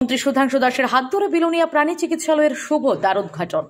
মন্ত্রী সুধাংশু দাসের হাত ধরে বিলোনিয়া প্রাণী চিকিৎসালয়ের শুভ দ্বারোদ্ঘাটন।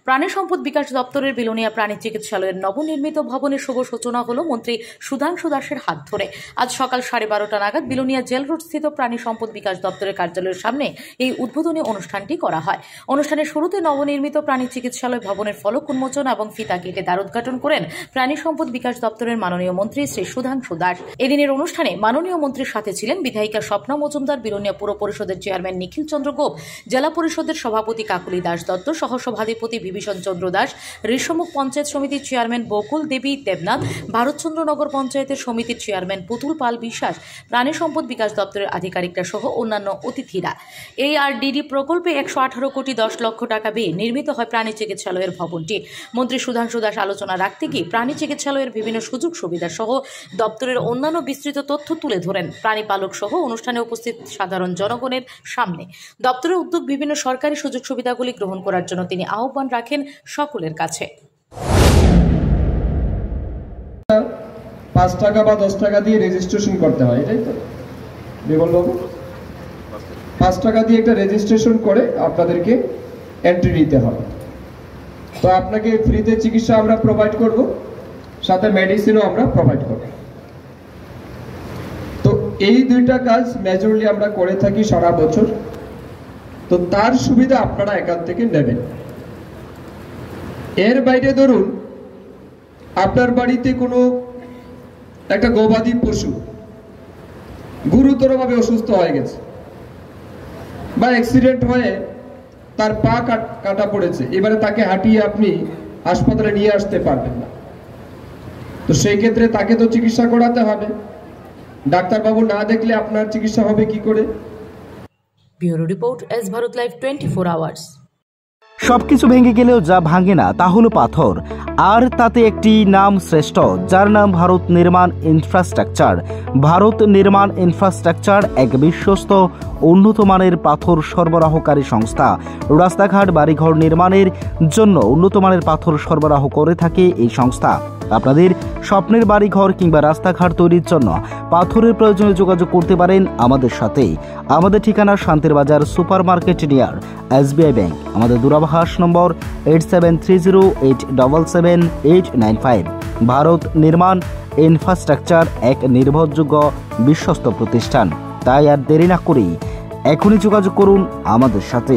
প্রাণী সম্পদ বিকাশ দপ্তরের বিলোনিয়া প্রাণী চিকিৎসালয়ের নবনির্মিত ভবনের শুভ সূচনা হলো মন্ত্রী সুধাংশু দাসের হাত ধরে। আজ সকাল 12:30 নাগাদ বিলোনিয়া জেল রোড স্থিত প্রাণী সম্পদ বিকাশ দপ্তরের কার্যালয়ের সামনে এই উদ্বোধনী অনুষ্ঠানটি করা হয়। অনুষ্ঠানের শুরুতে নবনির্মিত প্রাণী চিকিৎসালয় ভবনের ফলক উন্মোচন এবং ফিতা কেটে দ্বারোদ্ঘাটন করেন প্রাণী সম্পদ বিকাশ দপ্তরের মাননীয় মন্ত্রী শ্রী সুধাংশু দাস। এদিনের অনুষ্ঠানে মাননীয় মন্ত্রীর সাথে ছিলেন বিধায়িকা স্বপ্না মজুমদার, বিলোনিয়া পুর পরিষদের চেয়ারম্যান নিখিল চন্দ্র গোপ, জেলা পরিষদের সভাপতি কাকুলি দাস দত্ত, সহসভাধিপতি বিভীষণ চন্দ্র দাস, ঋষমুখ পঞ্চায়েত সমিতির চেয়ারম্যান বকুল দেবী দেবনাথ, ভারতচন্দ্রনগর পঞ্চায়েতের সমিতির চেয়ারম্যান পুতুল পাল বিশ্বাস, প্রাণী সম্পদ বিকাশ দপ্তরের আধিকারিকরা সহ অন্যান্য অতিথিরা। এই আরডিডি প্রকল্পে 118 কোটি 10 লক্ষ টাকা ব্যয়ে নির্মিত হয় প্রাণী চিকিৎসালয়ের ভবনটি। মন্ত্রী সুধাংশু দাস আলোচনা রাখতে গিয়ে প্রাণী চিকিৎসালয়ের বিভিন্ন সুযোগ সুবিধা সহ দপ্তরের অন্যান্য বিস্তৃত তথ্য তুলে ধরেন প্রাণী পালক সহ অনুষ্ঠানে উপস্থিত সাধারণ জনগণের সামনে। দপ্তরের উদ্যোগ বিভিন্ন সরকারি সুযোগ সুবিধাগুলি গ্রহণ করার জন্য তিনি আহ্বান রাখেন সকলের কাছে। 5 টাকা বা 10 টাকা দিয়ে রেজিস্ট্রেশন করতে হয়, এটাই তো বিমল বাবু? 5 টাকা দিয়ে একটা রেজিস্ট্রেশন করে আপনাদেরকে এন্ট্রি নিতে হবে। তো আপনাকে ফ্রিতে চিকিৎসা আমরা প্রোভাইড করব, সাথে মেডিসিনও আমরা প্রোভাইড করব। তো এই দুইটা কাজ মেজরলি আমরা করে থাকি সারা বছর। তো তার সুবিধা আপনারা এখান থেকে নেবেন। এর বাইরে ধরুন আপনার বাড়িতে কোনো একটা গবাদি পশু গুরুতরভাবে অসুস্থ হয়ে গেছে বা অ্যাক্সিডেন্ট হয়ে তার পা কাটা পড়েছে, এবারে তাকে হাঁটিয়ে আপনি হাসপাতালে নিয়ে আসতে পারবেন না। তো সেই ক্ষেত্রে তাকে তো চিকিৎসা করাতে হবে। ডাক্তারবাবু না দেখলে আপনার চিকিৎসা হবে কি করে? Bureau report, S Bharat live 24 hours. সবকিছু ভেঙে গেলেও যা ভাঙে না তা হলো পাথর, আর তাতে একটি নাম শ্রেষ্ঠ, যার নাম ভারত নির্মাণ ইনফ্রাস্ট্রাকচার। ভারত নির্মাণ ইনফ্রাস্ট্রাকচার এক বিশ্বস্ত উন্নত মানের পাথর সরবরাহকারী সংস্থা। রাস্তাঘাট, বাড়িঘর নির্মাণের জন্য উন্নত মানের পাথর সরবরাহ করে থাকে এই সংস্থা। আপনাদের স্বপ্নের বাড়িঘর কিংবা রাস্তাঘাট তৈরির জন্য পাথরের প্রয়োজনে যোগাযোগ করতে পারেন আমাদের সাথে। আমাদের ঠিকানা শান্তির বাজার super market near SBI bank. আমাদের দূরভাষ নম্বর 8730877895। ভারত নির্মাণ ইনফ্রাস্ট্রাকচার এক নির্ভরযোগ্য বিশ্বস্ত প্রতিষ্ঠান। তাই আর দেরি না করেই এখনই যোগাযোগ করুন আমাদের সাথে।